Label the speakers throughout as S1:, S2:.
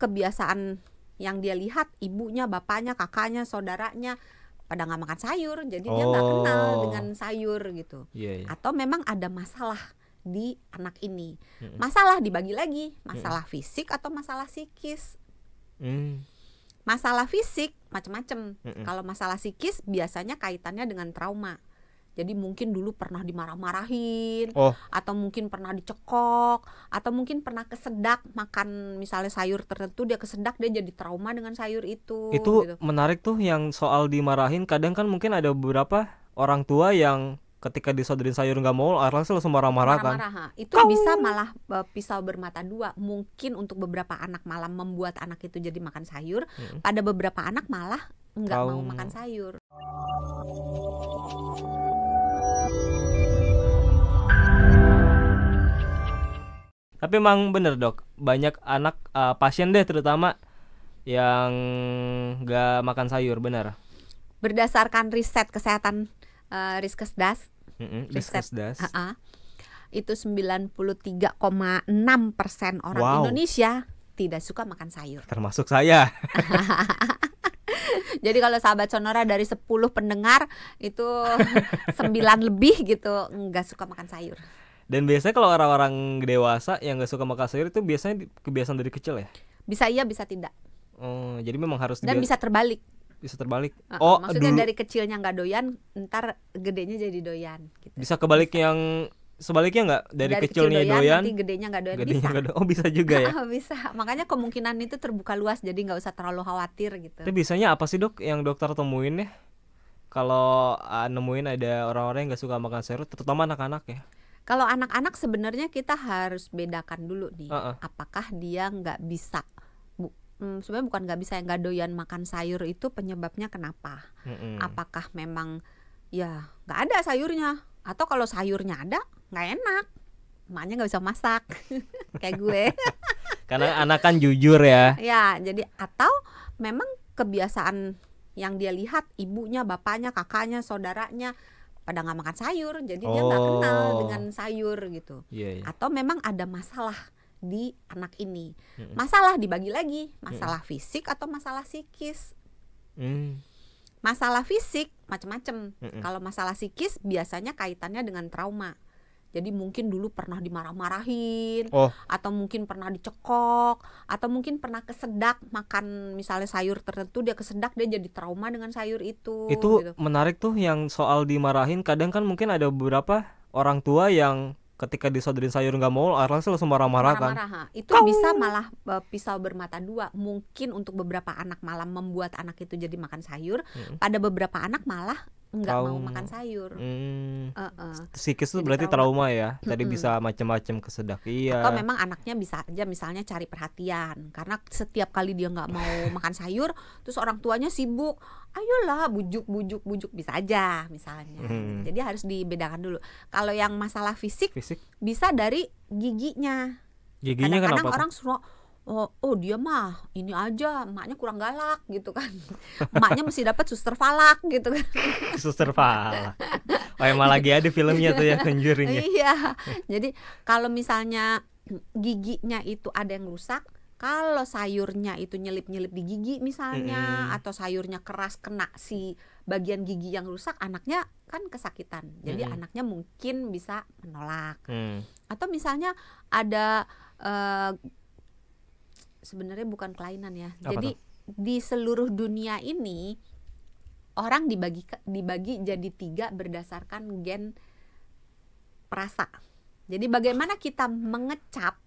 S1: kebiasaan yang dia lihat ibunya, bapaknya, kakaknya, saudaranya pada nggak makan sayur, jadi dia nggak kenal dengan sayur gitu. Atau memang ada masalah di anak ini. Masalah dibagi lagi, masalah fisik atau masalah psikis. Masalah fisik macam-macam. Kalau masalah psikis biasanya kaitannya dengan trauma. Jadi mungkin dulu pernah dimarah-marahin, atau mungkin pernah dicekok, atau mungkin pernah kesedak makan misalnya sayur tertentu, dia kesedak, dia jadi trauma dengan sayur itu.
S2: Itu
S1: gitu.
S2: menarik tuh yang soal dimarahin. Kadang kan mungkin ada beberapa orang tua yang ketika disodorin sayur nggak mau, langsung marah-marah kan.
S1: Itu bisa malah pisau bermata dua. Mungkin untuk beberapa anak malah membuat anak itu jadi makan sayur, pada beberapa anak malah nggak mau makan sayur.
S2: Tapi emang bener dok, banyak anak pasien deh terutama yang gak makan sayur, benar?
S1: Berdasarkan riset kesehatan Riskesdas, itu 93,6% orang Indonesia tidak suka makan sayur.
S2: Termasuk saya.
S1: Jadi kalau sahabat Sonora dari 10 pendengar itu 9 lebih gitu nggak suka makan sayur.
S2: Dan biasanya kalau orang-orang dewasa yang gak suka makan sayur itu biasanya kebiasaan dari kecil ya?
S1: Bisa iya, bisa tidak.
S2: Jadi memang harus
S1: dan bisa terbalik.
S2: Bisa terbalik.
S1: Maksudnya dulu, dari kecilnya nggak doyan, ntar gedenya jadi doyan. Gitu.
S2: Bisa kebalik bisa. Yang sebaliknya nggak dari kecilnya doyan,
S1: nanti gedenya nggak doyan.
S2: Bisa. Bisa juga ya.
S1: Bisa. Makanya kemungkinan itu terbuka luas, jadi nggak usah terlalu khawatir gitu.
S2: Tapi biasanya apa sih dok yang dokter temuin ya? Kalau nemuin ada orang-orang yang nggak suka makan sayur, terutama anak-anak ya?
S1: Kalau anak-anak sebenarnya kita harus bedakan dulu nih, apakah dia nggak bisa. Sebenarnya bukan nggak bisa, yang nggak doyan makan sayur itu penyebabnya kenapa? Apakah memang ya nggak ada sayurnya, atau kalau sayurnya ada nggak enak, emaknya nggak bisa masak kayak gue.
S2: Karena anak kan jujur ya.
S1: Ya, jadi atau memang kebiasaan yang dia lihat ibunya, bapaknya, kakaknya, saudaranya pada nggak makan sayur, jadi dia nggak kenal dengan sayur gitu. Atau memang ada masalah di anak ini. Masalah dibagi lagi, masalah fisik atau masalah psikis. Masalah fisik macam-macam. Kalau masalah psikis biasanya kaitannya dengan trauma. Jadi mungkin dulu pernah dimarah-marahin, atau mungkin pernah dicekok, atau mungkin pernah kesedak makan misalnya sayur tertentu, dia kesedak, dia jadi trauma dengan sayur itu.
S2: Itu gitu. Menarik tuh yang soal dimarahin. Kadang kan mungkin ada beberapa orang tua yang ketika disodorin sayur nggak mau, langsung marah-marah kan.
S1: Itu bisa malah pisau bermata dua. Mungkin untuk beberapa anak malah membuat anak itu jadi makan sayur, pada beberapa anak malah nggak mau makan sayur.
S2: Psikis itu berarti trauma ya. Tadi bisa macam-macam kesedak.
S1: Atau memang anaknya bisa aja misalnya cari perhatian, karena setiap kali dia nggak mau makan sayur, terus orang tuanya sibuk, ayolah bujuk bisa aja misalnya. Jadi harus dibedakan dulu. Kalau yang masalah fisik bisa dari giginya. Kadang-kadang orang suruh, oh dia mah ini aja, emaknya kurang galak gitu kan. Emaknya mesti dapat suster falak gitu kan.
S2: Suster falak. Emang lagi ada filmnya tuh ya, Conjuring ya.
S1: Iya. Jadi kalau misalnya giginya itu ada yang rusak, kalau sayurnya itu nyelip-nyelip di gigi misalnya, atau sayurnya keras kena si bagian gigi yang rusak, anaknya kan kesakitan. Jadi anaknya mungkin bisa menolak. Atau misalnya ada sebenarnya bukan kelainan ya. Jadi di seluruh dunia ini orang dibagi jadi 3 berdasarkan gen rasa. Jadi bagaimana kita mengecap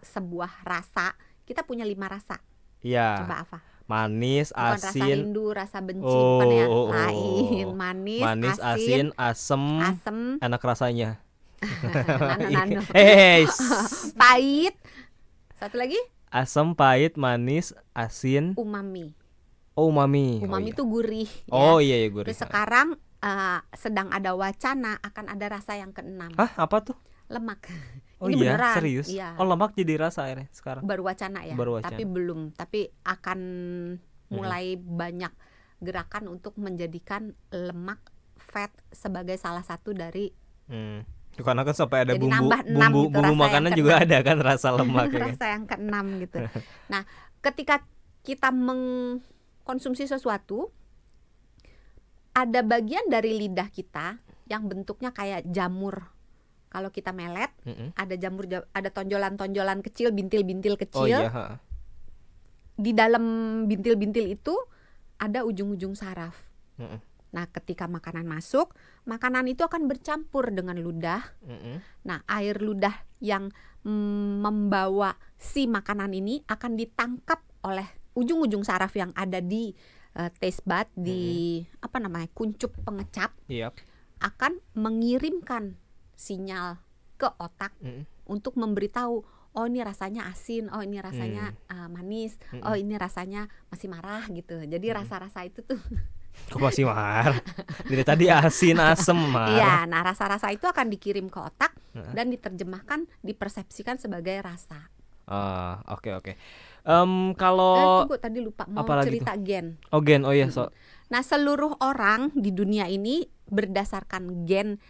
S1: sebuah rasa, kita punya 5 rasa.
S2: Iya.
S1: Coba apa?
S2: Manis,
S1: bukan
S2: asin.
S1: Rasa rindu, rasa benci, bukan ya? Lain. Manis,
S2: asin, asem. Enak rasanya.
S1: Nano. Pahit. Satu lagi?
S2: Asam, pahit, manis, asin,
S1: umami.
S2: Umami
S1: itu gurih.
S2: Iya gurih.
S1: Terus sekarang sedang ada wacana akan ada rasa yang ke-6.
S2: Apa tuh?
S1: Lemak.
S2: Ini beneran. Serius? Iya. Lemak jadi rasa akhirnya sekarang.
S1: Baru wacana ya. Tapi belum. Tapi akan mulai banyak gerakan untuk menjadikan lemak, fat sebagai salah satu dari.
S2: Karena kan sampai ada
S1: bumbu
S2: makanan juga ada kan rasa lemak.
S1: Rasa yang ke-6 gitu. Nah, ketika kita mengkonsumsi sesuatu, ada bagian dari lidah kita yang bentuknya kayak jamur. Kalau kita melet, ada jamur, ada tonjolan-tonjolan kecil, bintil-bintil kecil.
S2: Oh iya.
S1: Di dalam bintil-bintil itu ada ujung-ujung saraf. Nah, ketika makanan masuk, makanan itu akan bercampur dengan ludah. Nah, air ludah yang membawa si makanan ini akan ditangkap oleh ujung-ujung saraf yang ada di taste bud, di kuncup pengecap. Akan mengirimkan sinyal ke otak untuk memberitahu, oh ini rasanya asin, oh ini rasanya manis, oh ini rasanya masih marah gitu. Jadi rasa-rasa itu tuh
S2: kok masih marah? Dari tadi asin, asem, marah.
S1: Iya, nah rasa-rasa itu akan dikirim ke otak dan diterjemahkan, dipersepsikan sebagai rasa.
S2: Oke. Kalau
S1: tunggu, tadi lupa mau cerita gen.
S2: Oh, gen. Oh iya,
S1: Nah, seluruh orang di dunia ini berdasarkan gen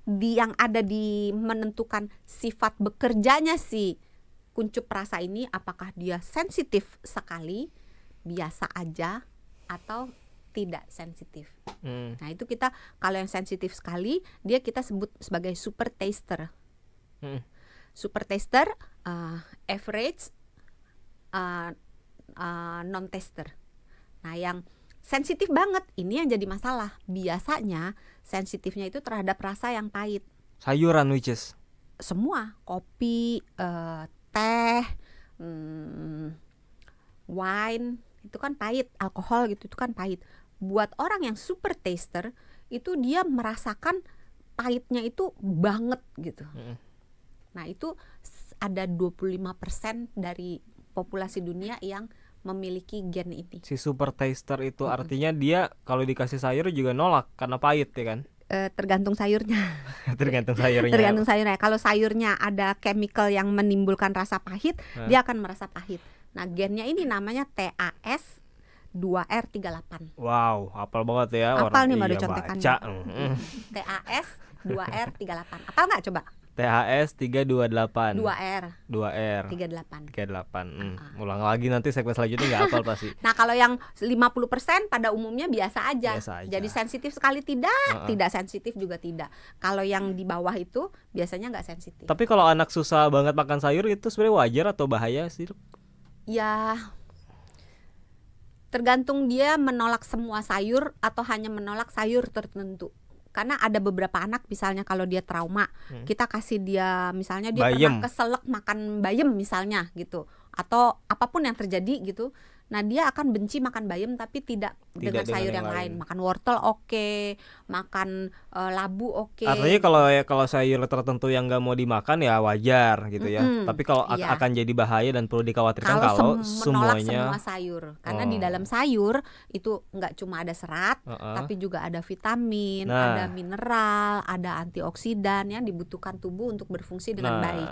S1: yang ada di menentukan sifat bekerjanya si kuncup rasa ini, apakah dia sensitif sekali, biasa aja, atau tidak sensitif. Nah, itu kita kalau yang sensitif sekali, dia kita sebut sebagai super taster. Super taster, average, non taster. Nah, yang sensitif banget ini yang jadi masalah. Biasanya sensitifnya itu terhadap rasa yang pahit.
S2: Sayuran, which is
S1: semua, kopi, teh, wine, itu kan pahit, alkohol gitu, itu kan pahit. Buat orang yang super taster itu dia merasakan pahitnya itu banget gitu. Nah, itu ada 25% dari populasi dunia yang memiliki gen ini.
S2: Si super taster itu artinya dia kalau dikasih sayur juga nolak karena pahit ya kan?
S1: Tergantung sayurnya.
S2: Tergantung sayurnya.
S1: Tergantung sayurnya. Kalau sayurnya ada chemical yang menimbulkan rasa pahit, dia akan merasa pahit. Nah, gennya ini namanya TAS 2R38.
S2: Wow, hafal banget ya.
S1: Hafal nih baru contekannya. TAS 2R38. Hafal nggak coba?
S2: THS 328
S1: 2R 38.
S2: Ulang lagi nanti segmen selanjutnya nggak hafal pasti.
S1: Nah, kalau yang 50% pada umumnya biasa aja. Jadi sensitif sekali tidak, tidak sensitif juga tidak. Kalau yang di bawah itu biasanya nggak sensitif.
S2: Tapi kalau anak susah banget makan sayur itu sebenarnya wajar atau bahaya sih?
S1: Ya, tergantung dia menolak semua sayur atau hanya menolak sayur tertentu. Karena ada beberapa anak misalnya kalau dia trauma, kita kasih dia misalnya dia pernah keselak makan bayam misalnya gitu, atau apapun yang terjadi gitu. Nah, dia akan benci makan bayam tapi tidak dengan sayur yang lain. Makan wortel oke, makan labu oke.
S2: Artinya kalau sayur tertentu yang nggak mau dimakan ya wajar gitu ya. Tapi kalau akan jadi bahaya dan perlu dikhawatirkan kalau semuanya
S1: semua sayur. Karena di dalam sayur itu nggak cuma ada serat, tapi juga ada vitamin, ada mineral, ada antioksidan yang dibutuhkan tubuh untuk berfungsi dengan baik.